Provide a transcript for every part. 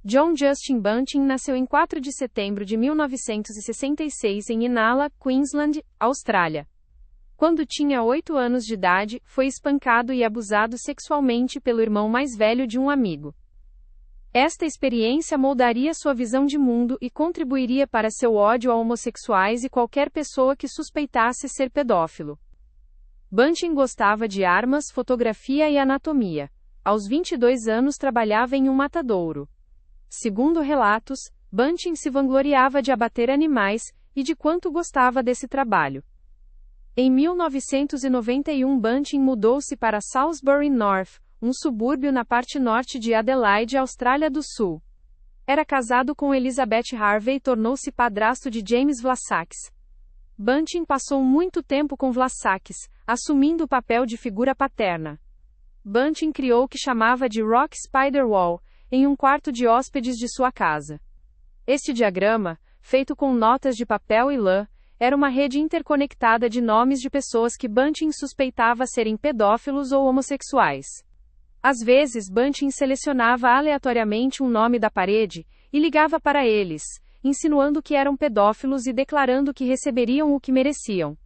John Justin Bunting nasceu em 4 de setembro de 1966 em Inala, Queensland, Austrália. Quando tinha 8 anos de idade, foi espancado e abusado sexualmente pelo irmão mais velho de um amigo. Esta experiência moldaria sua visão de mundo e contribuiria para seu ódio a homossexuais e qualquer pessoa que suspeitasse ser pedófilo. Bunting gostava de armas, fotografia e anatomia. Aos 22 anos trabalhava em um matadouro. Segundo relatos, Bunting se vangloriava de abater animais, e de quanto gostava desse trabalho. Em 1991 Bunting mudou-se para Salisbury North, um subúrbio na parte norte de Adelaide, Austrália do Sul. Era casado com Elizabeth Harvey e tornou-se padrasto de James Vlassakis. Bunting passou muito tempo com Vlassakis, assumindo o papel de figura paterna. Bunting criou o que chamava de Rock Spider Wall, em um quarto de hóspedes de sua casa. Este diagrama, feito com notas de papel e lã, era uma rede interconectada de nomes de pessoas que Bunting suspeitava serem pedófilos ou homossexuais. Às vezes Bunting selecionava aleatoriamente um nome da parede, e ligava para eles, insinuando que eram pedófilos e declarando que receberiam o que mereciam.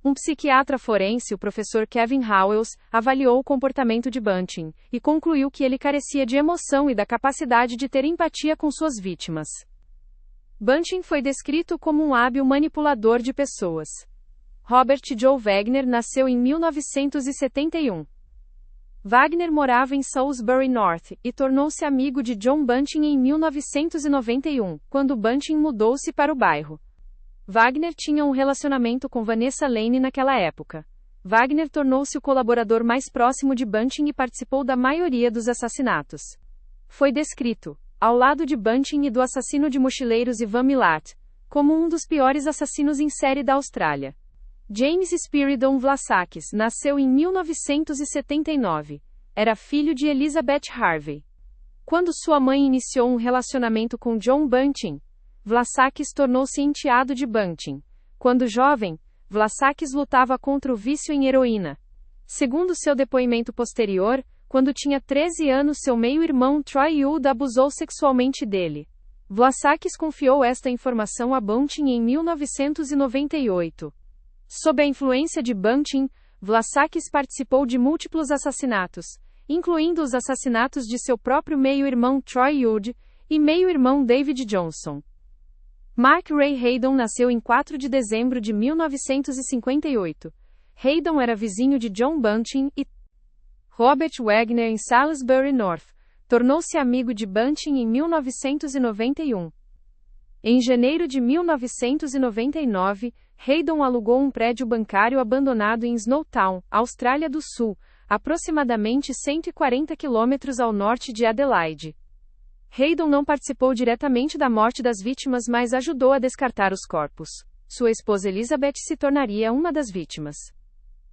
Um psiquiatra forense, o professor Kevin Howells, avaliou o comportamento de Bunting, e concluiu que ele carecia de emoção e da capacidade de ter empatia com suas vítimas. Bunting foi descrito como um hábil manipulador de pessoas. Robert Joe Wagner nasceu em 1971. Wagner morava em Salisbury North, e tornou-se amigo de John Bunting em 1991, quando Bunting mudou-se para o bairro. Wagner tinha um relacionamento com Vanessa Lane naquela época. Wagner tornou-se o colaborador mais próximo de Bunting e participou da maioria dos assassinatos. Foi descrito, ao lado de Bunting e do assassino de mochileiros Ivan Milat, como um dos piores assassinos em série da Austrália. James Spiridon Vlassakis nasceu em 1979. Era filho de Elizabeth Harvey. Quando sua mãe iniciou um relacionamento com John Bunting, Vlassakis tornou-se enteado de Bunting. Quando jovem, Vlassakis lutava contra o vício em heroína. Segundo seu depoimento posterior, quando tinha 13 anos seu meio-irmão Troy Youde abusou sexualmente dele. Vlassakis confiou esta informação a Bunting em 1998. Sob a influência de Bunting, Vlassakis participou de múltiplos assassinatos, incluindo os assassinatos de seu próprio meio-irmão Troy Youde e meio-irmão David Johnson. Mark Ray Haydon nasceu em 4 de dezembro de 1958. Haydon era vizinho de John Bunting e Robert Wagner em Salisbury North. Tornou-se amigo de Bunting em 1991. Em janeiro de 1999, Haydon alugou um prédio bancário abandonado em Snowtown, Austrália do Sul, aproximadamente 140 quilômetros ao norte de Adelaide. Haydon não participou diretamente da morte das vítimas, mas ajudou a descartar os corpos. Sua esposa Elizabeth se tornaria uma das vítimas.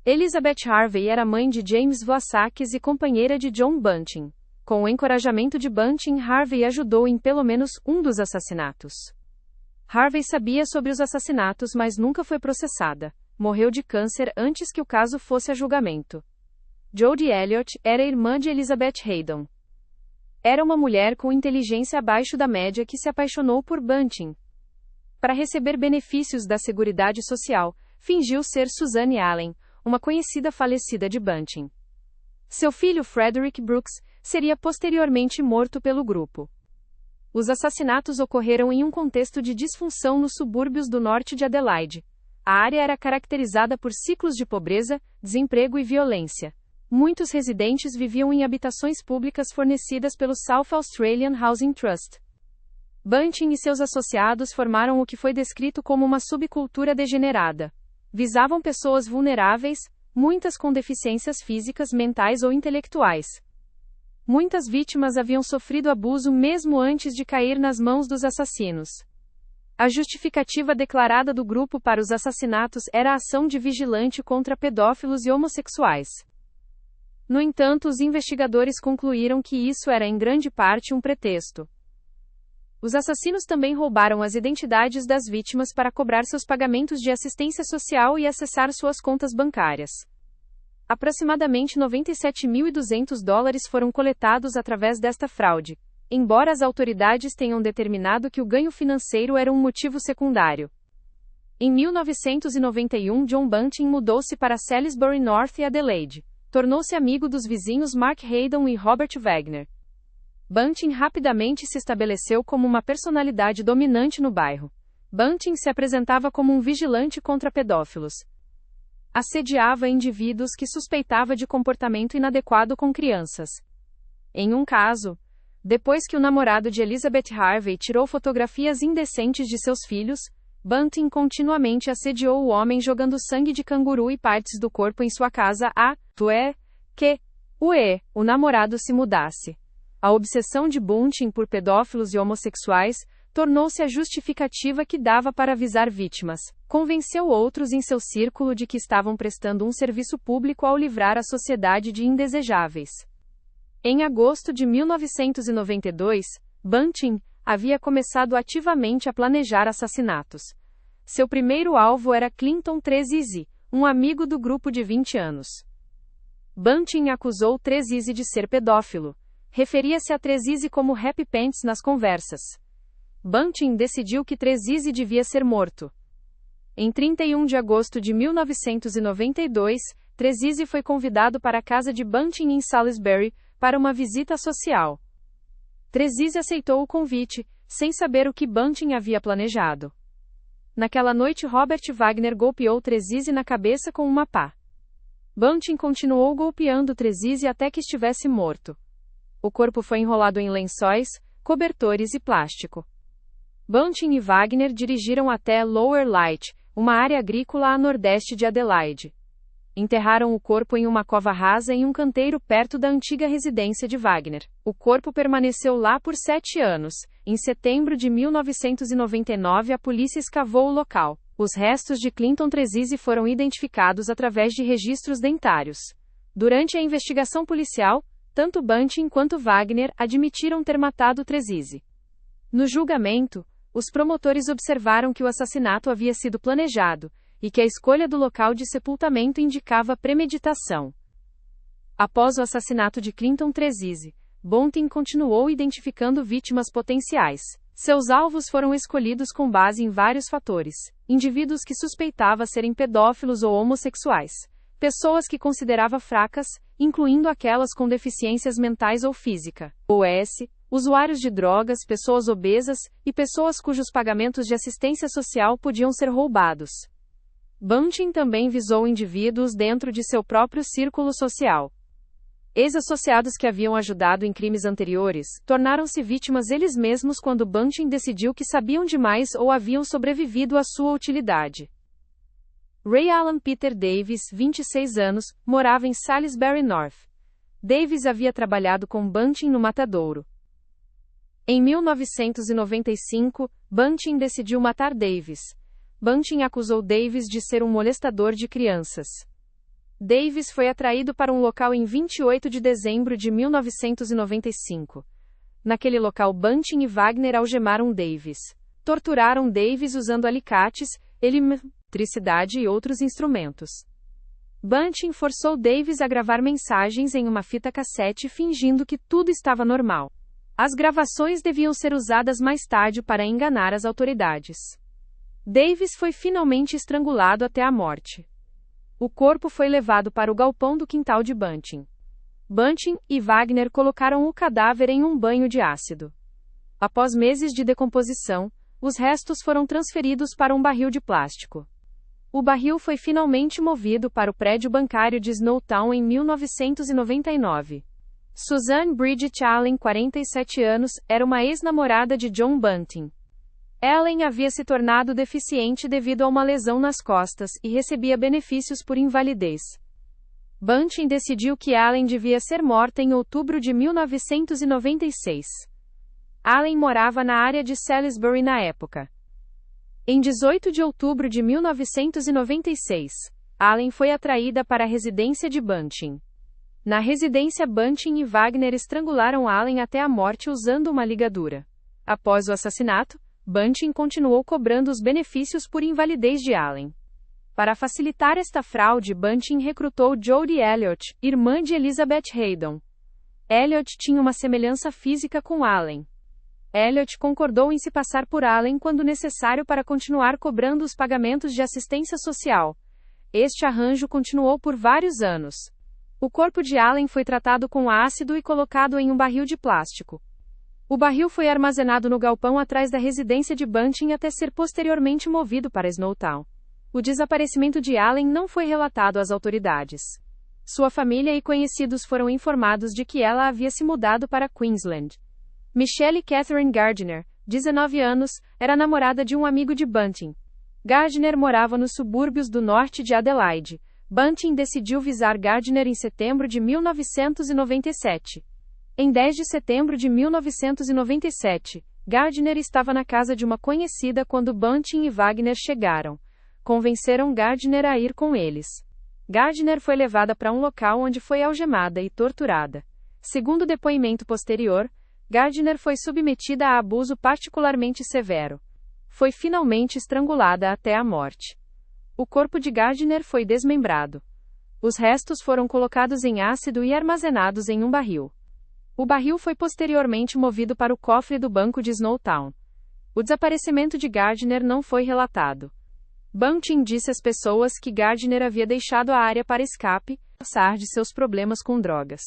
Elizabeth Harvey era mãe de James Vlassakis e companheira de John Bunting. Com o encorajamento de Bunting, Harvey ajudou em pelo menos um dos assassinatos. Harvey sabia sobre os assassinatos, mas nunca foi processada. Morreu de câncer antes que o caso fosse a julgamento. Jodie Elliott era irmã de Elizabeth Haydon. Era uma mulher com inteligência abaixo da média que se apaixonou por Bunting. Para receber benefícios da Seguridade Social, fingiu ser Suzanne Allen, uma conhecida falecida de Bunting. Seu filho Frederick Brooks seria posteriormente morto pelo grupo. Os assassinatos ocorreram em um contexto de disfunção nos subúrbios do norte de Adelaide. A área era caracterizada por ciclos de pobreza, desemprego e violência. Muitos residentes viviam em habitações públicas fornecidas pelo South Australian Housing Trust. Bunting e seus associados formaram o que foi descrito como uma subcultura degenerada. Visavam pessoas vulneráveis, muitas com deficiências físicas, mentais ou intelectuais. Muitas vítimas haviam sofrido abuso mesmo antes de cair nas mãos dos assassinos. A justificativa declarada do grupo para os assassinatos era a ação de vigilante contra pedófilos e homossexuais. No entanto, os investigadores concluíram que isso era em grande parte um pretexto. Os assassinos também roubaram as identidades das vítimas para cobrar seus pagamentos de assistência social e acessar suas contas bancárias. Aproximadamente $97.200 foram coletados através desta fraude. embora as autoridades tenham determinado que o ganho financeiro era um motivo secundário. Em 1991, John Bunting mudou-se para Salisbury North e Adelaide. Tornou-se amigo dos vizinhos Mark Haydon e Robert Wagner. Bunting rapidamente se estabeleceu como uma personalidade dominante no bairro. Bunting se apresentava como um vigilante contra pedófilos. Assediava indivíduos que suspeitava de comportamento inadequado com crianças. Em um caso, depois que o namorado de Elizabeth Harvey tirou fotografias indecentes de seus filhos, Bunting continuamente assediou o homem jogando sangue de canguru e partes do corpo em sua casa o namorado se mudasse. A obsessão de Bunting por pedófilos e homossexuais tornou-se a justificativa que dava para avisar vítimas. Convenceu outros em seu círculo de que estavam prestando um serviço público ao livrar a sociedade de indesejáveis. Em agosto de 1992, Bunting havia começado ativamente a planejar assassinatos. Seu primeiro alvo era Clinton Trezise, um amigo do grupo de 20 anos. Bunting acusou Trezise de ser pedófilo. Referia-se a Trezise como Happy Pants nas conversas. Bunting decidiu que Trezise devia ser morto. Em 31 de agosto de 1992, Trezise foi convidado para a casa de Bunting em Salisbury, para uma visita social. Trezise aceitou o convite, sem saber o que Bunting havia planejado. Naquela noite, Robert Wagner golpeou Trezise na cabeça com uma pá. Bunting continuou golpeando Trezise até que estivesse morto. O corpo foi enrolado em lençóis, cobertores e plástico. Bunting e Wagner dirigiram até Lower Light, uma área agrícola a nordeste de Adelaide. Enterraram o corpo em uma cova rasa em um canteiro perto da antiga residência de Wagner. O corpo permaneceu lá por 7 anos. Em setembro de 1999, a polícia escavou o local. Os restos de Clinton Trezise foram identificados através de registros dentários. Durante a investigação policial, tanto Bunting quanto Wagner admitiram ter matado Trezise. No julgamento, os promotores observaram que o assassinato havia sido planejado, e que a escolha do local de sepultamento indicava premeditação. Após o assassinato de Clinton Trezise, Bunting continuou identificando vítimas potenciais. Seus alvos foram escolhidos com base em vários fatores: indivíduos que suspeitava serem pedófilos ou homossexuais, pessoas que considerava fracas, incluindo aquelas com deficiências mentais ou física, usuários de drogas, pessoas obesas, e pessoas cujos pagamentos de assistência social podiam ser roubados. Bunting também visou indivíduos dentro de seu próprio círculo social. Ex-associados que haviam ajudado em crimes anteriores, tornaram-se vítimas eles mesmos quando Bunting decidiu que sabiam demais ou haviam sobrevivido à sua utilidade. Ray Alan Peter Davis, 26 anos, morava em Salisbury North. Davis havia trabalhado com Bunting no matadouro. Em 1995, Bunting decidiu matar Davis. Bunting acusou Davis de ser um molestador de crianças. Davis foi atraído para um local em 28 de dezembro de 1995. Naquele local, Bunting e Wagner algemaram Davis. Torturaram Davis usando alicates, eletricidade e outros instrumentos. Bunting forçou Davis a gravar mensagens em uma fita cassete fingindo que tudo estava normal. As gravações deviam ser usadas mais tarde para enganar as autoridades. Davis foi finalmente estrangulado até a morte. O corpo foi levado para o galpão do quintal de Bunting. Bunting e Wagner colocaram o cadáver em um banho de ácido. Após meses de decomposição, os restos foram transferidos para um barril de plástico. O barril foi finalmente movido para o prédio bancário de Snowtown em 1999. Suzanne Bridget Allen, 47 anos, era uma ex-namorada de John Bunting. Allen havia se tornado deficiente devido a uma lesão nas costas e recebia benefícios por invalidez. Bunting decidiu que Allen devia ser morta em outubro de 1996. Allen morava na área de Salisbury na época. Em 18 de outubro de 1996, Allen foi atraída para a residência de Bunting. Na residência, Bunting e Wagner estrangularam Allen até a morte usando uma ligadura. Após o assassinato, Bunting continuou cobrando os benefícios por invalidez de Allen. Para facilitar esta fraude, Bunting recrutou Jodie Elliott, irmã de Elizabeth Haydon. Elliot tinha uma semelhança física com Allen. Elliot concordou em se passar por Allen quando necessário para continuar cobrando os pagamentos de assistência social. Este arranjo continuou por vários anos. O corpo de Allen foi tratado com ácido e colocado em um barril de plástico. O barril foi armazenado no galpão atrás da residência de Bunting até ser posteriormente movido para Snowtown. O desaparecimento de Allen não foi relatado às autoridades. Sua família e conhecidos foram informados de que ela havia se mudado para Queensland. Michelle Catherine Gardiner, 19 anos, era namorada de um amigo de Bunting. Gardiner morava nos subúrbios do norte de Adelaide. Bunting decidiu visar Gardiner em setembro de 1997. Em 10 de setembro de 1997, Gardiner estava na casa de uma conhecida quando Bunting e Wagner chegaram. Convenceram Gardiner a ir com eles. Gardiner foi levada para um local onde foi algemada e torturada. Segundo depoimento posterior, Gardiner foi submetida a abuso particularmente severo. Foi finalmente estrangulada até a morte. O corpo de Gardiner foi desmembrado. Os restos foram colocados em ácido e armazenados em um barril. O barril foi posteriormente movido para o cofre do banco de Snowtown. O desaparecimento de Gardiner não foi relatado. Bunting disse às pessoas que Gardiner havia deixado a área para escape, passar de seus problemas com drogas.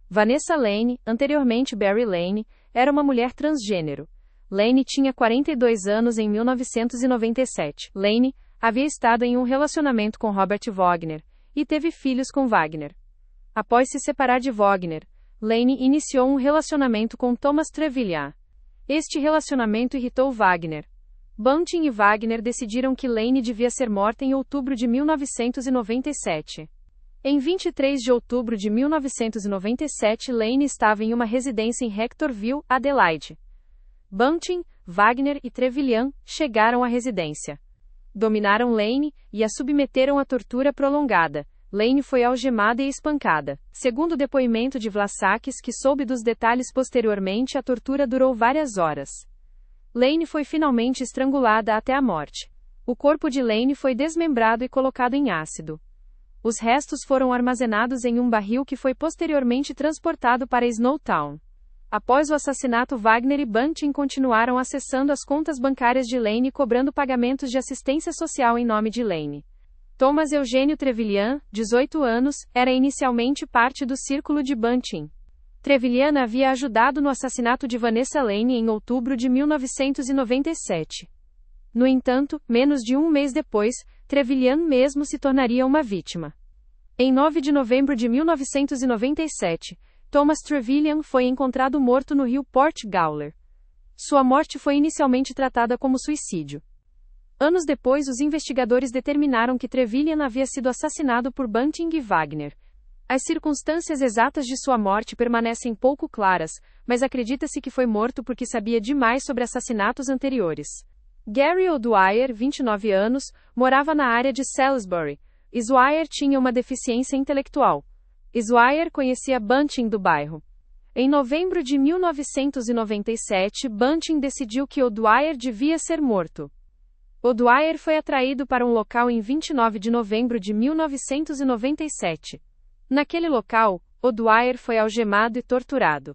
Vanessa Lane, anteriormente Barry Lane, era uma mulher transgênero. Lane tinha 42 anos em 1997. Lane havia estado em um relacionamento com Robert Wagner e teve filhos com Wagner. Após se separar de Wagner, Lane iniciou um relacionamento com Thomas Trevelyan. Este relacionamento irritou Wagner. Bunting e Wagner decidiram que Lane devia ser morta em outubro de 1997. Em 23 de outubro de 1997, Lane estava em uma residência em Hectorville, Adelaide. Bunting, Wagner e Trevelyan chegaram à residência. Dominaram Lane e a submeteram a tortura prolongada. Lane foi algemada e espancada. Segundo o depoimento de Vlasakis, que soube dos detalhes posteriormente, a tortura durou várias horas. Lane foi finalmente estrangulada até a morte. O corpo de Lane foi desmembrado e colocado em ácido. Os restos foram armazenados em um barril que foi posteriormente transportado para Snowtown. Após o assassinato, Wagner e Bunting continuaram acessando as contas bancárias de Lane e cobrando pagamentos de assistência social em nome de Lane. Thomas Eugênio Trevelyan, 18 anos, era inicialmente parte do círculo de Bunting. Trevelyan havia ajudado no assassinato de Vanessa Lane em outubro de 1997. No entanto, menos de um mês depois, Trevelyan mesmo se tornaria uma vítima. Em 9 de novembro de 1997, Thomas Trevelyan foi encontrado morto no rio Port Gawler. Sua morte foi inicialmente tratada como suicídio. Anos depois, os investigadores determinaram que Trevelyan havia sido assassinado por Bunting e Wagner. As circunstâncias exatas de sua morte permanecem pouco claras, mas acredita-se que foi morto porque sabia demais sobre assassinatos anteriores. Gary O'Dwyer, 29 anos, morava na área de Salisbury. O'Dwyer tinha uma deficiência intelectual. O'Dwyer conhecia Bunting do bairro. Em novembro de 1997, Bunting decidiu que O'Dwyer devia ser morto. O'Dwyer foi atraído para um local em 29 de novembro de 1997. Naquele local, O'Dwyer foi algemado e torturado.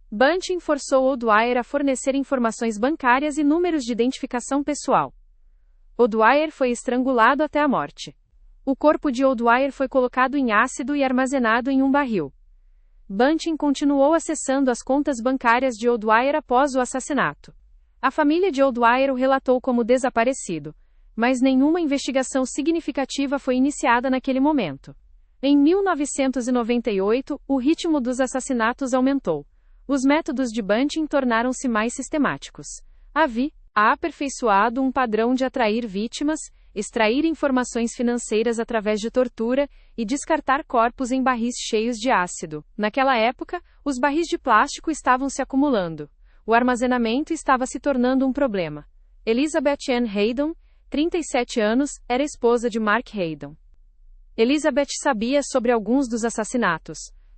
Bunting forçou O'Dwyer a fornecer informações bancárias e números de identificação pessoal. O'Dwyer foi estrangulado até a morte. O corpo de O'Dwyer foi colocado em ácido e armazenado em um barril. Bunting continuou acessando as contas bancárias de O'Dwyer após o assassinato. A família de O'Dwyer o relatou como desaparecido, mas nenhuma investigação significativa foi iniciada naquele momento. Em 1998, o ritmo dos assassinatos aumentou. Os métodos de Bunting tornaram-se mais sistemáticos. Havia aperfeiçoado um padrão de atrair vítimas, extrair informações financeiras através de tortura e descartar corpos em barris cheios de ácido. Naquela época, os barris de plástico estavam se acumulando. O armazenamento estava se tornando um problema. Elizabeth Ann Haydon, 37 anos, era esposa de Mark Haydon. Elizabeth sabia sobre alguns dos assassinatos.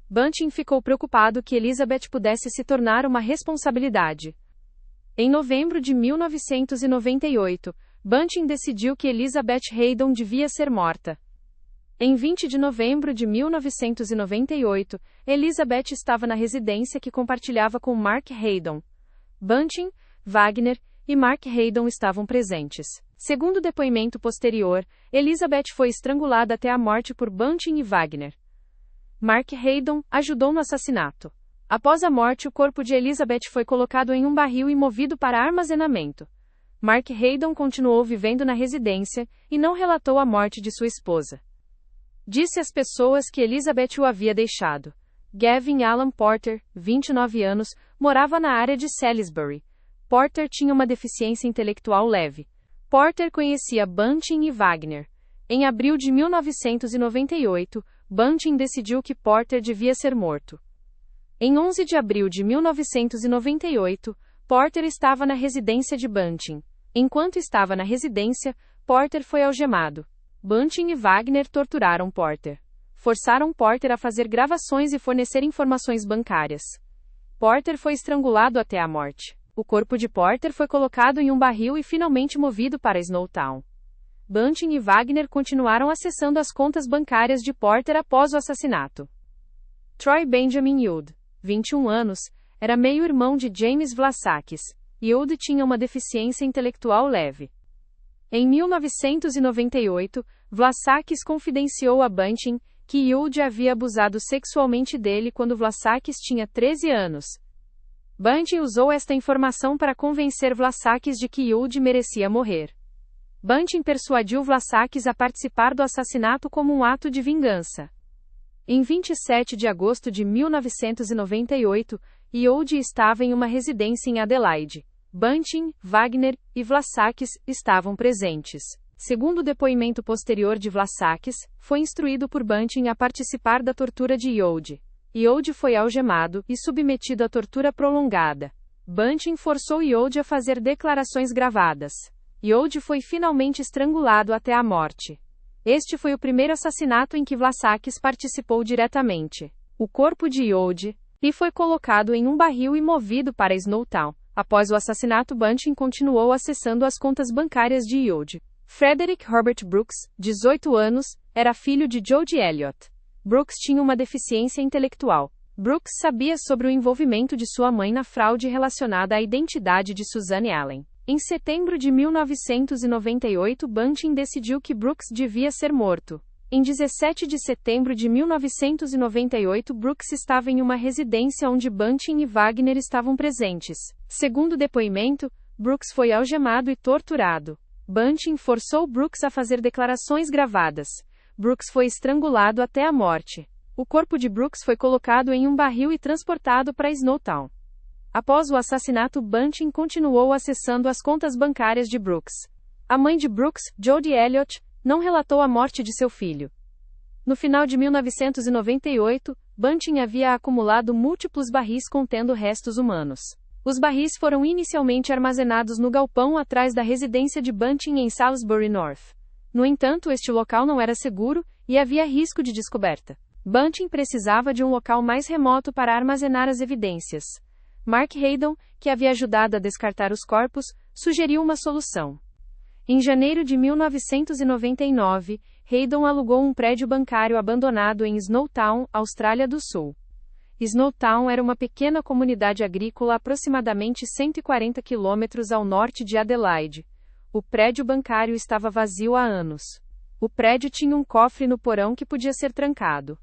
Bunting ficou preocupado que Elizabeth pudesse se tornar uma responsabilidade. Em novembro de 1998, Bunting decidiu que Elizabeth Haydon devia ser morta. Em 20 de novembro de 1998, Elizabeth estava na residência que compartilhava com Mark Haydon. Bunting, Wagner e Mark Haydon estavam presentes. Segundo depoimento posterior, Elizabeth foi estrangulada até a morte por Bunting e Wagner. Mark Haydon ajudou no assassinato. Após a morte, o corpo de Elizabeth foi colocado em um barril e movido para armazenamento. Mark Haydon continuou vivendo na residência e não relatou a morte de sua esposa. Disse às pessoas que Elizabeth o havia deixado. Gavin Alan Porter, 29 anos, morava na área de Salisbury. Porter tinha uma deficiência intelectual leve. Porter conhecia Bunting e Wagner. Em abril de 1998, Bunting decidiu que Porter devia ser morto. Em 11 de abril de 1998, Porter estava na residência de Bunting. Enquanto estava na residência, Porter foi algemado. Bunting e Wagner torturaram Porter. Forçaram Porter a fazer gravações e fornecer informações bancárias. Porter foi estrangulado até a morte. O corpo de Porter foi colocado em um barril e finalmente movido para Snowtown. Bunting e Wagner continuaram acessando as contas bancárias de Porter após o assassinato. Troy Benjamin Youd, 21 anos, era meio-irmão de James Vlassakis. Youd tinha uma deficiência intelectual leve. Em 1998, Vlassakis confidenciou a Bunting que Youd havia abusado sexualmente dele quando Vlassakis tinha 13 anos. Bunting usou esta informação para convencer Vlassakis de que Youd merecia morrer. Bunting persuadiu Vlassakis a participar do assassinato como um ato de vingança. Em 27 de agosto de 1998, Youd estava em uma residência em Adelaide. Bunting, Wagner e Vlassakis estavam presentes. Segundo o depoimento posterior de Vlassakis, foi instruído por Bunting a participar da tortura de Youd. Youd foi algemado e submetido a tortura prolongada. Bunting forçou Youd a fazer declarações gravadas. Youd foi finalmente estrangulado até a morte. Este foi o primeiro assassinato em que Vlassakis participou diretamente. O corpo de Youd foi colocado em um barril e movido para Snowtown. Após o assassinato, Bunting continuou acessando as contas bancárias de Youd. Frederick Herbert Brooks, 18 anos, era filho de Jodie Elliott. Brooks tinha uma deficiência intelectual. Brooks sabia sobre o envolvimento de sua mãe na fraude relacionada à identidade de Suzanne Allen. Em setembro de 1998, Bunting decidiu que Brooks devia ser morto. Em 17 de setembro de 1998, Brooks estava em uma residência onde Bunting e Wagner estavam presentes. Segundo o depoimento, Brooks foi algemado e torturado. Bunting forçou Brooks a fazer declarações gravadas. Brooks foi estrangulado até a morte. O corpo de Brooks foi colocado em um barril e transportado para Snowtown. Após o assassinato, Bunting continuou acessando as contas bancárias de Brooks. A mãe de Brooks, Jodie Elliott, não relatou a morte de seu filho. No final de 1998, Bunting havia acumulado múltiplos barris contendo restos humanos. Os barris foram inicialmente armazenados no galpão atrás da residência de Bunting em Salisbury North. No entanto, este local não era seguro e havia risco de descoberta. Bunting precisava de um local mais remoto para armazenar as evidências. Mark Haydon, que havia ajudado a descartar os corpos, sugeriu uma solução. Em janeiro de 1999, Haydon alugou um prédio bancário abandonado em Snowtown, Austrália do Sul. Snowtown era uma pequena comunidade agrícola a aproximadamente 140 quilômetros ao norte de Adelaide. O prédio bancário estava vazio há anos. O prédio tinha um cofre no porão que podia ser trancado.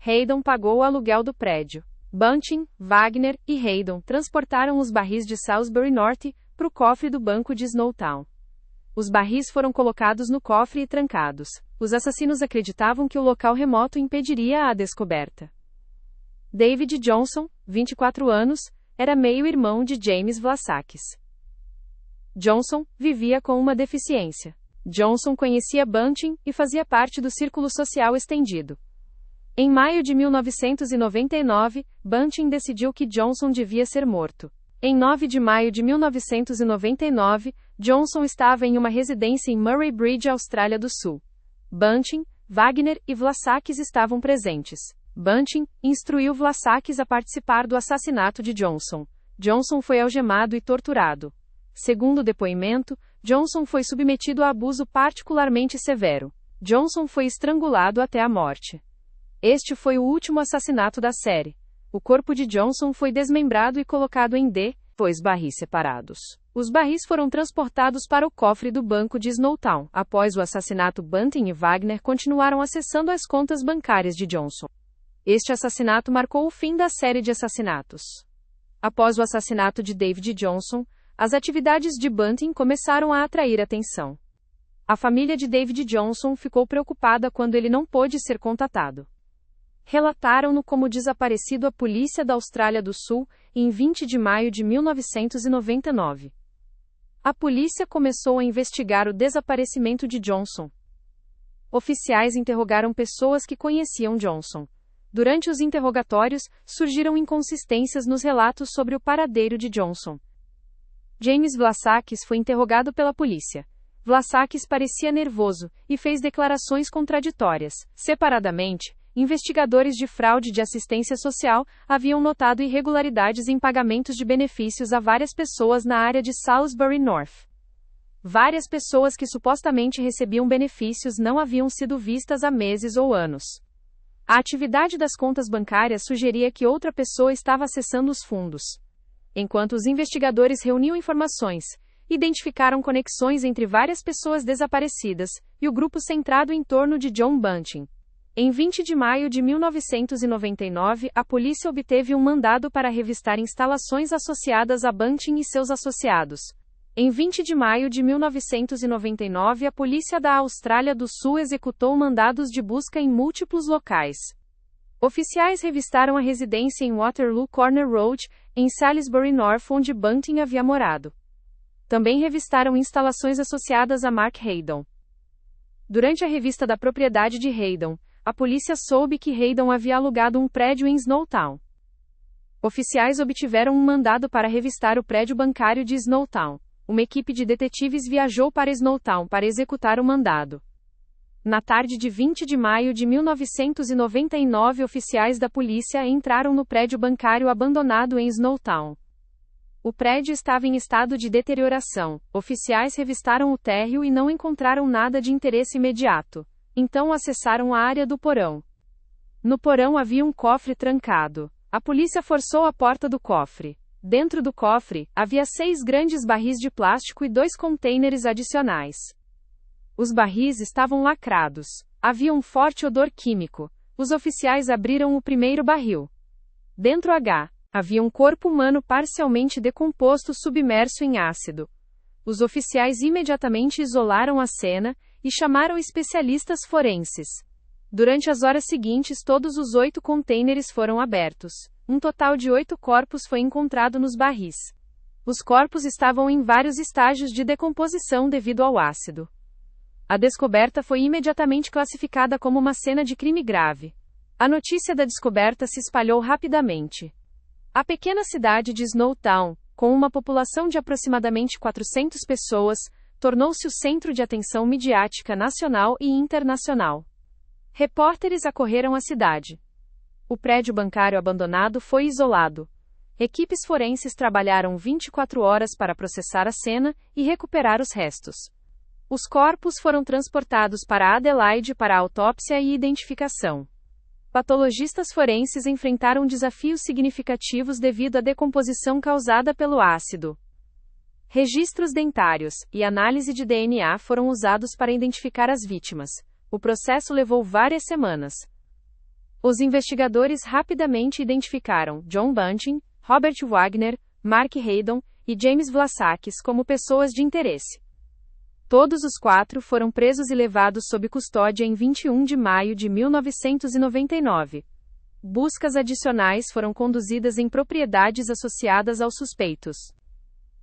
Haydon pagou o aluguel do prédio. Bunting, Wagner e Haydon transportaram os barris de Salisbury North para o cofre do banco de Snowtown. Os barris foram colocados no cofre e trancados. Os assassinos acreditavam que o local remoto impediria a descoberta. David Johnson, 24 anos, era meio-irmão de James Vlassakis. Johnson vivia com uma deficiência. Johnson conhecia Bunting e fazia parte do círculo social estendido. Em maio de 1999, Bunting decidiu que Johnson devia ser morto. Em 9 de maio de 1999, Johnson estava em uma residência em Murray Bridge, Austrália do Sul. Bunting, Wagner e Vlassakis estavam presentes. Bunting instruiu Vlassakis a participar do assassinato de Johnson. Johnson foi algemado e torturado. Segundo o depoimento, Johnson foi submetido a abuso particularmente severo. Johnson foi estrangulado até a morte. Este foi o último assassinato da série. O corpo de Johnson foi desmembrado e colocado em dois barris separados. Os barris foram transportados para o cofre do banco de Snowtown. Após o assassinato, Bunting e Wagner continuaram acessando as contas bancárias de Johnson. Este assassinato marcou o fim da série de assassinatos. Após o assassinato de David Johnson, as atividades de Bunting começaram a atrair atenção. A família de David Johnson ficou preocupada quando ele não pôde ser contatado. Relataram-no como desaparecido à polícia da Austrália do Sul, em 20 de maio de 1999. A polícia começou a investigar o desaparecimento de Johnson. Oficiais interrogaram pessoas que conheciam Johnson. Durante os interrogatórios, surgiram inconsistências nos relatos sobre o paradeiro de Johnson. James Vlassakis foi interrogado pela polícia. Vlassakis parecia nervoso e fez declarações contraditórias. Separadamente, investigadores de fraude de assistência social haviam notado irregularidades em pagamentos de benefícios a várias pessoas na área de Salisbury North. Várias pessoas que supostamente recebiam benefícios não haviam sido vistas há meses ou anos. A atividade das contas bancárias sugeria que outra pessoa estava acessando os fundos. Enquanto os investigadores reuniam informações, identificaram conexões entre várias pessoas desaparecidas e o grupo centrado em torno de John Bunting. Em 20 de maio de 1999, a polícia obteve um mandado para revistar instalações associadas a Bunting e seus associados. Em 20 de maio de 1999, a polícia da Austrália do Sul executou mandados de busca em múltiplos locais. Oficiais revistaram a residência em Waterloo Corner Road, em Salisbury North, onde Bunting havia morado. Também revistaram instalações associadas a Mark Haydon. Durante a revista da propriedade de Haydon, a polícia soube que Haydon havia alugado um prédio em Snowtown. Oficiais obtiveram um mandado para revistar o prédio bancário de Snowtown. Uma equipe de detetives viajou para Snowtown para executar o mandado. Na tarde de 20 de maio de 1999, oficiais da polícia entraram no prédio bancário abandonado em Snowtown. O prédio estava em estado de deterioração. Oficiais revistaram o térreo e não encontraram nada de interesse imediato. Então acessaram a área do porão. No porão havia um cofre trancado. A polícia forçou a porta do cofre. Dentro do cofre, havia 6 grandes barris de plástico e 2 contêineres adicionais. Os barris estavam lacrados. Havia um forte odor químico. Os oficiais abriram o primeiro barril. Dentro havia um corpo humano parcialmente decomposto submerso em ácido. Os oficiais imediatamente isolaram a cena e chamaram especialistas forenses. Durante as horas seguintes, todos os 8 contêineres foram abertos. Um total de 8 corpos foi encontrado nos barris. Os corpos estavam em vários estágios de decomposição devido ao ácido. A descoberta foi imediatamente classificada como uma cena de crime grave. A notícia da descoberta se espalhou rapidamente. A pequena cidade de Snowtown, com uma população de aproximadamente 400 pessoas, tornou-se o centro de atenção midiática nacional e internacional. Repórteres acorreram à cidade. O prédio bancário abandonado foi isolado. Equipes forenses trabalharam 24 horas para processar a cena e recuperar os restos. Os corpos foram transportados para Adelaide para autópsia e identificação. Patologistas forenses enfrentaram desafios significativos devido à decomposição causada pelo ácido. Registros dentários e análise de DNA foram usados para identificar as vítimas. O processo levou várias semanas. Os investigadores rapidamente identificaram John Bunting, Robert Wagner, Mark Haydon e James Vlassakis como pessoas de interesse. Todos os 4 foram presos e levados sob custódia em 21 de maio de 1999. Buscas adicionais foram conduzidas em propriedades associadas aos suspeitos.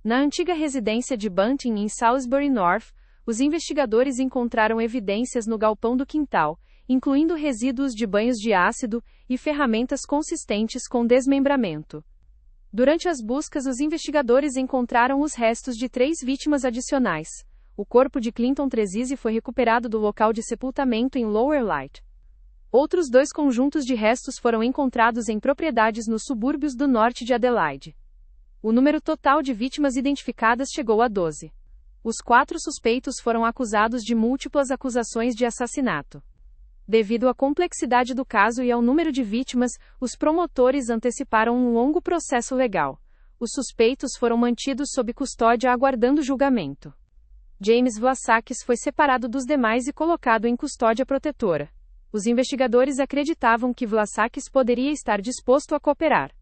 Na antiga residência de Bunting em Salisbury North, os investigadores encontraram evidências no galpão do quintal, incluindo resíduos de banhos de ácido e ferramentas consistentes com desmembramento. Durante as buscas, os investigadores encontraram os restos de 3 vítimas adicionais. O corpo de Clinton Trezise foi recuperado do local de sepultamento em Lower Light. Outros 2 conjuntos de restos foram encontrados em propriedades nos subúrbios do norte de Adelaide. O número total de vítimas identificadas chegou a 12. Os 4 suspeitos foram acusados de múltiplas acusações de assassinato. Devido à complexidade do caso e ao número de vítimas, os promotores anteciparam um longo processo legal. Os suspeitos foram mantidos sob custódia aguardando julgamento. James Vlassakis foi separado dos demais e colocado em custódia protetora. Os investigadores acreditavam que Vlassakis poderia estar disposto a cooperar.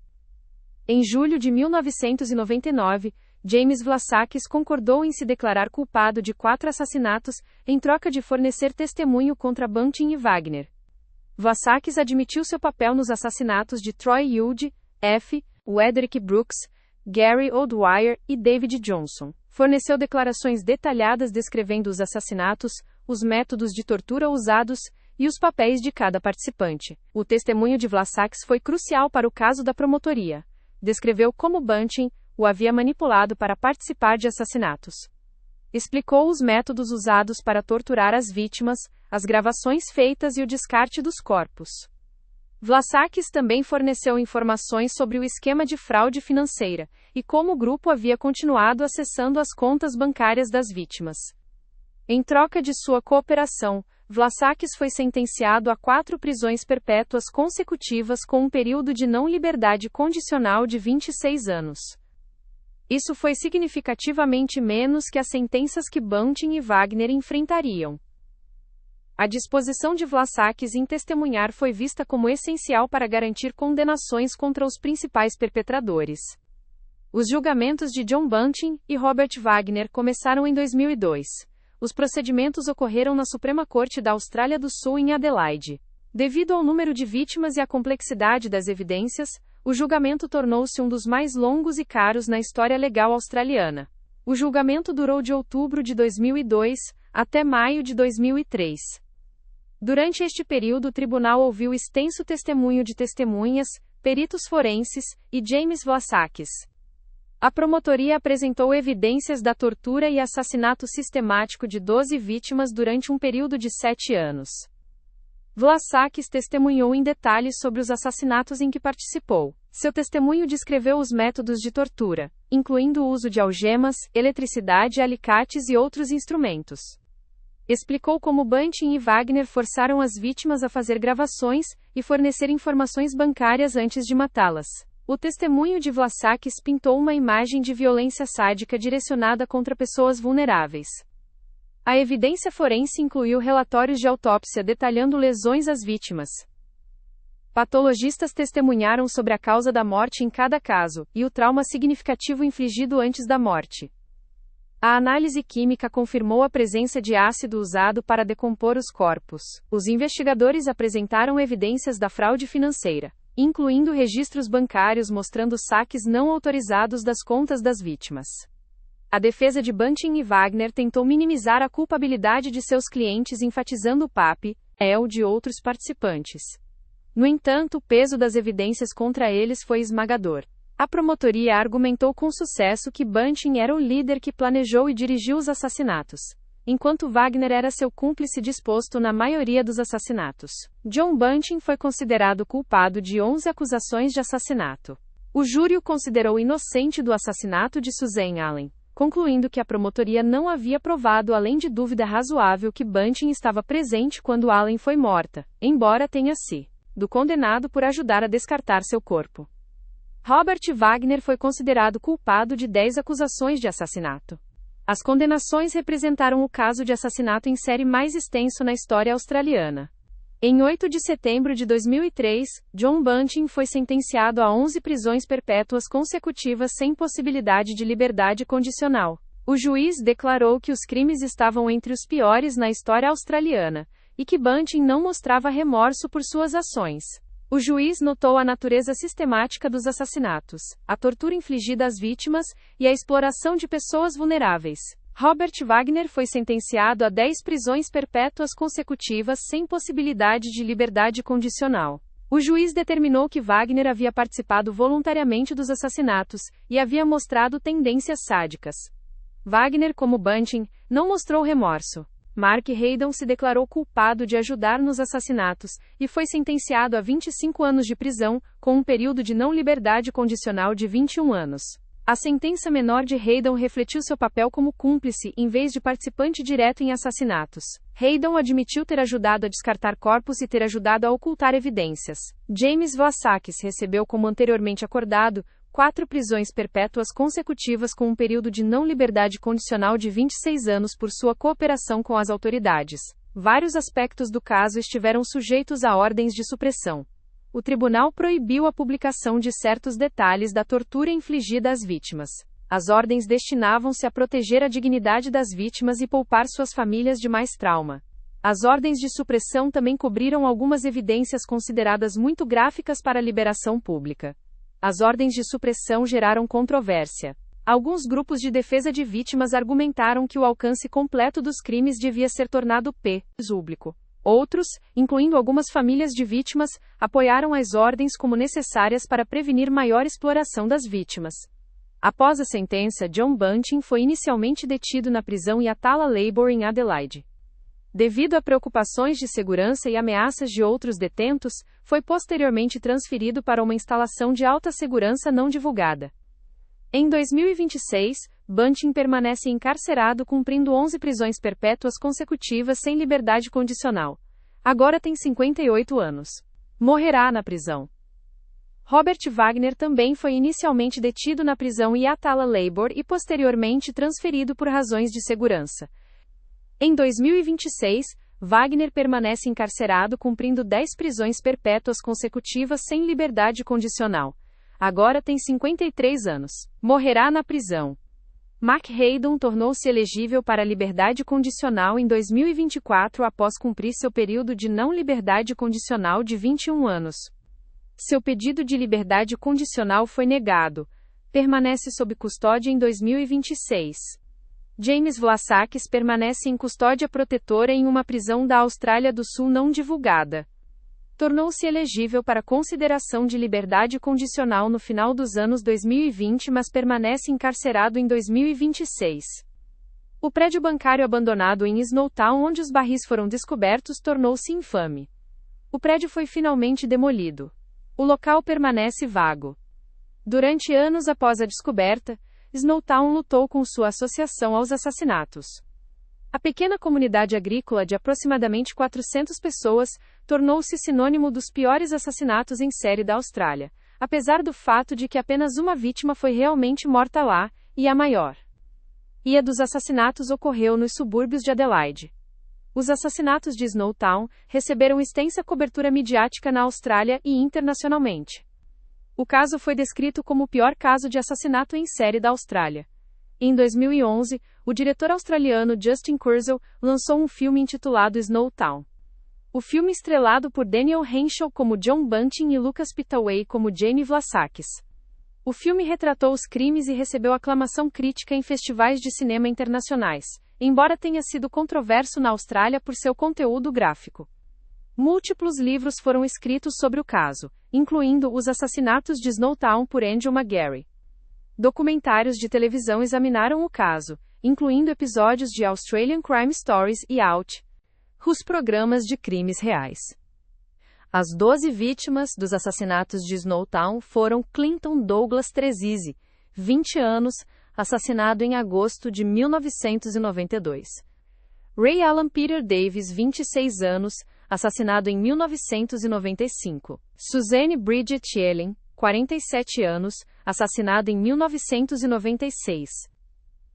Em julho de 1999, James Vlassakis concordou em se declarar culpado de 4 assassinatos, em troca de fornecer testemunho contra Bunting e Wagner. Vlassakis admitiu seu papel nos assassinatos de Troy Hude, F. Wederick Brooks, Gary O'Dwyer e David Johnson. Forneceu declarações detalhadas descrevendo os assassinatos, os métodos de tortura usados e os papéis de cada participante. O testemunho de Vlassakis foi crucial para o caso da promotoria. Descreveu como Bunting o havia manipulado para participar de assassinatos. Explicou os métodos usados para torturar as vítimas, as gravações feitas e o descarte dos corpos. Vlassakis também forneceu informações sobre o esquema de fraude financeira e como o grupo havia continuado acessando as contas bancárias das vítimas. Em troca de sua cooperação, Vlassakis foi sentenciado a 4 prisões perpétuas consecutivas com um período de não liberdade condicional de 26 anos. Isso foi significativamente menos que as sentenças que Bunting e Wagner enfrentariam. A disposição de Vlassakis em testemunhar foi vista como essencial para garantir condenações contra os principais perpetradores. Os julgamentos de John Bunting e Robert Wagner começaram em 2002. Os procedimentos ocorreram na Suprema Corte da Austrália do Sul em Adelaide. Devido ao número de vítimas e à complexidade das evidências, o julgamento tornou-se um dos mais longos e caros na história legal australiana. O julgamento durou de outubro de 2002 até maio de 2003. Durante este período, o tribunal ouviu extenso testemunho de testemunhas, peritos forenses e James Vlassakis. A promotoria apresentou evidências da tortura e assassinato sistemático de 12 vítimas durante um período de 7 anos. Vlassakis testemunhou em detalhes sobre os assassinatos em que participou. Seu testemunho descreveu os métodos de tortura, incluindo o uso de algemas, eletricidade, alicates e outros instrumentos. Explicou como Bunting e Wagner forçaram as vítimas a fazer gravações e fornecer informações bancárias antes de matá-las. O testemunho de Vlassakis pintou uma imagem de violência sádica direcionada contra pessoas vulneráveis. A evidência forense incluiu relatórios de autópsia detalhando lesões às vítimas. Patologistas testemunharam sobre a causa da morte em cada caso, e o trauma significativo infligido antes da morte. A análise química confirmou a presença de ácido usado para decompor os corpos. Os investigadores apresentaram evidências da fraude financeira, incluindo registros bancários mostrando saques não autorizados das contas das vítimas. A defesa de Bunting e Wagner tentou minimizar a culpabilidade de seus clientes enfatizando o papel de outros participantes. No entanto, o peso das evidências contra eles foi esmagador. A promotoria argumentou com sucesso que Bunting era o líder que planejou e dirigiu os assassinatos, enquanto Wagner era seu cúmplice disposto na maioria dos assassinatos. John Bunting foi considerado culpado de 11 acusações de assassinato. O júri o considerou inocente do assassinato de Suzanne Allen, concluindo que a promotoria não havia provado além de dúvida razoável que Bunting estava presente quando Allen foi morta, embora tenha sido condenado por ajudar a descartar seu corpo. Robert Wagner foi considerado culpado de 10 acusações de assassinato. As condenações representaram o caso de assassinato em série mais extenso na história australiana. Em 8 de setembro de 2003, John Bunting foi sentenciado a 11 prisões perpétuas consecutivas sem possibilidade de liberdade condicional. O juiz declarou que os crimes estavam entre os piores na história australiana, e que Bunting não mostrava remorso por suas ações. O juiz notou a natureza sistemática dos assassinatos, a tortura infligida às vítimas e a exploração de pessoas vulneráveis. Robert Wagner foi sentenciado a 10 prisões perpétuas consecutivas sem possibilidade de liberdade condicional. O juiz determinou que Wagner havia participado voluntariamente dos assassinatos e havia mostrado tendências sádicas. Wagner, como Bunting, não mostrou remorso. Mark Haydon se declarou culpado de ajudar nos assassinatos e foi sentenciado a 25 anos de prisão, com um período de não liberdade condicional de 21 anos. A sentença menor de Hayden refletiu seu papel como cúmplice, em vez de participante direto em assassinatos. Hayden admitiu ter ajudado a descartar corpos e ter ajudado a ocultar evidências. James Vlassakis recebeu, como anteriormente acordado, 4 prisões perpétuas consecutivas com um período de não liberdade condicional de 26 anos por sua cooperação com as autoridades. Vários aspectos do caso estiveram sujeitos a ordens de supressão. O tribunal proibiu a publicação de certos detalhes da tortura infligida às vítimas. As ordens destinavam-se a proteger a dignidade das vítimas e poupar suas famílias de mais trauma. As ordens de supressão também cobriram algumas evidências consideradas muito gráficas para a liberação pública. As ordens de supressão geraram controvérsia. Alguns grupos de defesa de vítimas argumentaram que o alcance completo dos crimes devia ser tornado público. Outros, incluindo algumas famílias de vítimas, apoiaram as ordens como necessárias para prevenir maior exploração das vítimas. Após a sentença, John Bunting foi inicialmente detido na prisão Yatala Labour em Adelaide. Devido a preocupações de segurança e ameaças de outros detentos, foi posteriormente transferido para uma instalação de alta segurança não divulgada. Em 2026, Bunting permanece encarcerado cumprindo 11 prisões perpétuas consecutivas sem liberdade condicional. Agora tem 58 anos. Morrerá na prisão. Robert Wagner também foi inicialmente detido na prisão Yatala Labour e posteriormente transferido por razões de segurança. Em 2026, Wagner permanece encarcerado cumprindo 10 prisões perpétuas consecutivas sem liberdade condicional. Agora tem 53 anos. Morrerá na prisão. Mark Hayden tornou-se elegível para liberdade condicional em 2024 após cumprir seu período de não liberdade condicional de 21 anos. Seu pedido de liberdade condicional foi negado. Permanece sob custódia em 2026. James Vlassakis permanece em custódia protetora em uma prisão da Austrália do Sul não divulgada. Tornou-se elegível para consideração de liberdade condicional no final dos anos 2020, mas permanece encarcerado em 2026. O prédio bancário abandonado em Snowtown, onde os barris foram descobertos, tornou-se infame. O prédio foi finalmente demolido. O local permanece vago. Durante anos após a descoberta, Snowtown lutou com sua associação aos assassinatos. A pequena comunidade agrícola de aproximadamente 400 pessoas tornou-se sinônimo dos piores assassinatos em série da Austrália, apesar do fato de que apenas uma vítima foi realmente morta lá, e a maior. E a dos assassinatos ocorreu nos subúrbios de Adelaide. Os assassinatos de Snowtown receberam extensa cobertura midiática na Austrália e internacionalmente. O caso foi descrito como o pior caso de assassinato em série da Austrália. Em 2011, o diretor australiano Justin Kurzel lançou um filme intitulado Snowtown. O filme, estrelado por Daniel Henshall como John Bunting e Lucas Pittaway como Jamie Vlassakis. O filme retratou os crimes e recebeu aclamação crítica em festivais de cinema internacionais, embora tenha sido controverso na Austrália por seu conteúdo gráfico. Múltiplos livros foram escritos sobre o caso, incluindo Os Assassinatos de Snowtown por Andrew McGarry. Documentários de televisão examinaram o caso, incluindo episódios de Australian Crime Stories e Out, os programas de crimes reais. As 12 vítimas dos assassinatos de Snowtown foram Clinton Douglas Trezise, 20 anos, assassinado em agosto de 1992. Ray Alan Peter Davis, 26 anos, assassinado em 1995. Suzanne Bridget Yellen, 47 anos, assassinado em 1996.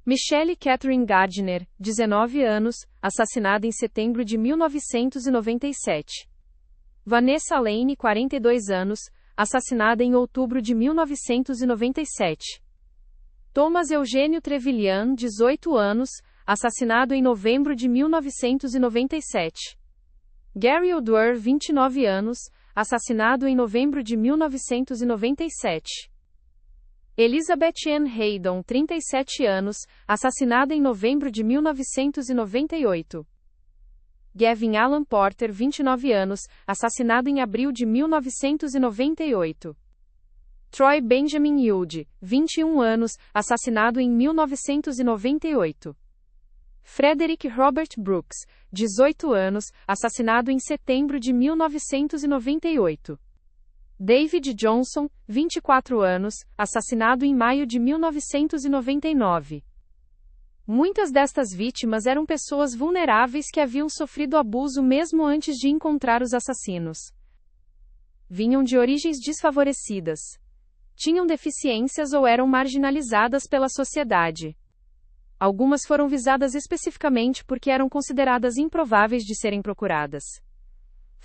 Michelle Catherine Gardner, 19 anos, assassinada em setembro de 1997. Vanessa Lane, 42 anos, assassinada em outubro de 1997. Thomas Eugênio Trevillian, 18 anos, assassinado em novembro de 1997. Gary O'Dwyer, 29 anos, assassinado em novembro de 1997. Elizabeth Ann Hayden, 37 anos, assassinada em novembro de 1998. Gavin Alan Porter, 29 anos, assassinado em abril de 1998. Troy Benjamin Yude, 21 anos, assassinado em 1998. Frederick Robert Brooks, 18 anos, assassinado em setembro de 1998. David Johnson, 24 anos, assassinado em maio de 1999. Muitas destas vítimas eram pessoas vulneráveis que haviam sofrido abuso mesmo antes de encontrar os assassinos. Vinham de origens desfavorecidas. Tinham deficiências ou eram marginalizadas pela sociedade. Algumas foram visadas especificamente porque eram consideradas improváveis de serem procuradas.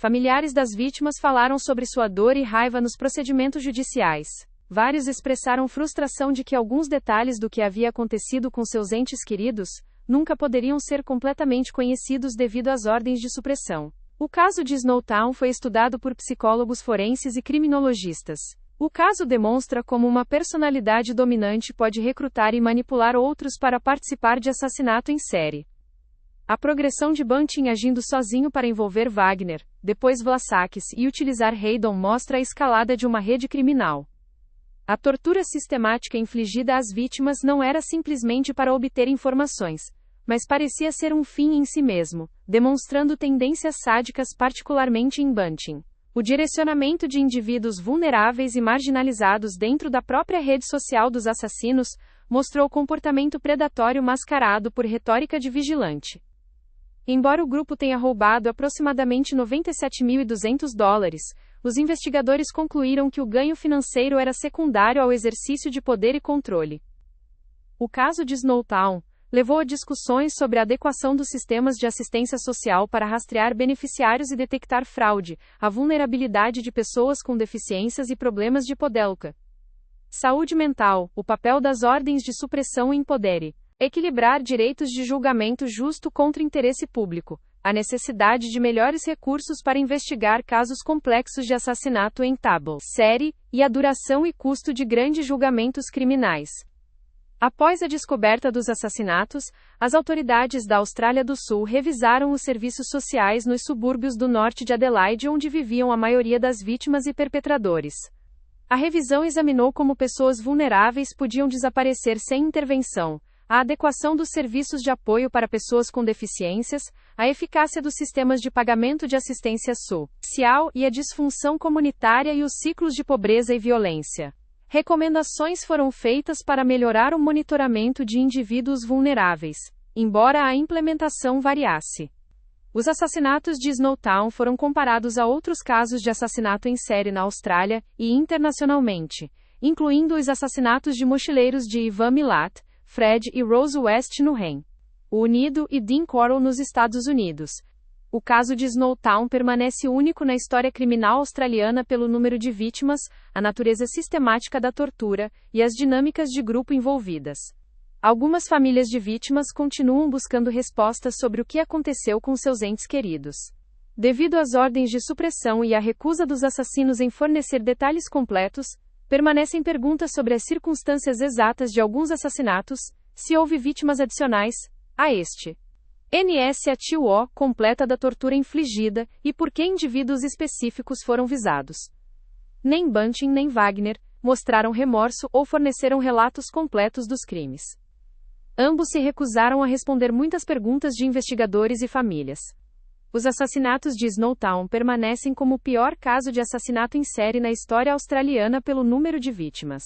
Familiares das vítimas falaram sobre sua dor e raiva nos procedimentos judiciais. Vários expressaram frustração de que alguns detalhes do que havia acontecido com seus entes queridos nunca poderiam ser completamente conhecidos devido às ordens de supressão. O caso de Snowtown foi estudado por psicólogos forenses e criminologistas. O caso demonstra como uma personalidade dominante pode recrutar e manipular outros para participar de assassinato em série. A progressão de Bunting agindo sozinho para envolver Wagner, depois Vlasakis e utilizar Haydon mostra a escalada de uma rede criminal. A tortura sistemática infligida às vítimas não era simplesmente para obter informações, mas parecia ser um fim em si mesmo, demonstrando tendências sádicas particularmente em Bunting. O direcionamento de indivíduos vulneráveis e marginalizados dentro da própria rede social dos assassinos mostrou comportamento predatório mascarado por retórica de vigilante. Embora o grupo tenha roubado aproximadamente $97.200, os investigadores concluíram que o ganho financeiro era secundário ao exercício de poder e controle. O caso de Snowtown levou a discussões sobre a adequação dos sistemas de assistência social para rastrear beneficiários e detectar fraude, a vulnerabilidade de pessoas com deficiências e problemas de podelca. Saúde mental, o papel das ordens de supressão em Empodere. Equilibrar direitos de julgamento justo contra interesse público. A necessidade de melhores recursos para investigar casos complexos de assassinato em série, e a duração e custo de grandes julgamentos criminais. Após a descoberta dos assassinatos, as autoridades da Austrália do Sul revisaram os serviços sociais nos subúrbios do norte de Adelaide, onde viviam a maioria das vítimas e perpetradores. A revisão examinou como pessoas vulneráveis podiam desaparecer sem intervenção, a adequação dos serviços de apoio para pessoas com deficiências, a eficácia dos sistemas de pagamento de assistência social e a disfunção comunitária e os ciclos de pobreza e violência. Recomendações foram feitas para melhorar o monitoramento de indivíduos vulneráveis, embora a implementação variasse. Os assassinatos de Snowtown foram comparados a outros casos de assassinato em série na Austrália e internacionalmente, incluindo os assassinatos de mochileiros de Ivan Milat, Fred e Rose West no Reino Unido e Dean Corll nos Estados Unidos. O caso de Snowtown permanece único na história criminal australiana pelo número de vítimas, a natureza sistemática da tortura e as dinâmicas de grupo envolvidas. Algumas famílias de vítimas continuam buscando respostas sobre o que aconteceu com seus entes queridos. Devido às ordens de supressão e à recusa dos assassinos em fornecer detalhes completos, permanecem perguntas sobre as circunstâncias exatas de alguns assassinatos, se houve vítimas adicionais a este. NSATO completa da tortura infligida e por que indivíduos específicos foram visados. Nem Bunting nem Wagner mostraram remorso ou forneceram relatos completos dos crimes. Ambos se recusaram a responder muitas perguntas de investigadores e famílias. Os assassinatos de Snowtown permanecem como o pior caso de assassinato em série na história australiana pelo número de vítimas.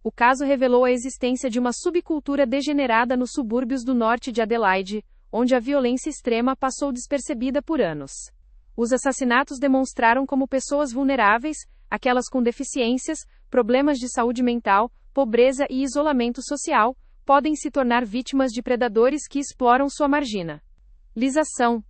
O caso revelou a existência de uma subcultura degenerada nos subúrbios do norte de Adelaide, onde a violência extrema passou despercebida por anos. Os assassinatos demonstraram como pessoas vulneráveis, aquelas com deficiências, problemas de saúde mental, pobreza e isolamento social, podem se tornar vítimas de predadores que exploram sua marginalização.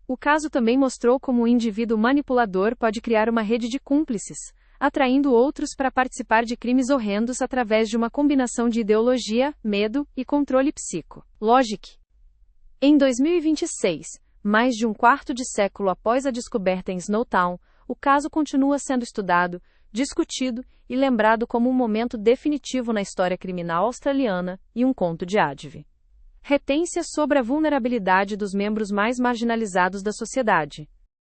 O caso também mostrou como um indivíduo manipulador pode criar uma rede de cúmplices, atraindo outros para participar de crimes horrendos através de uma combinação de ideologia, medo e controle psicológico. Em 2026, mais de um quarto de século após a descoberta em Snowtown, o caso continua sendo estudado, discutido e lembrado como um momento definitivo na história criminal australiana e um conto de Adv. Retência sobre a vulnerabilidade dos membros mais marginalizados da sociedade.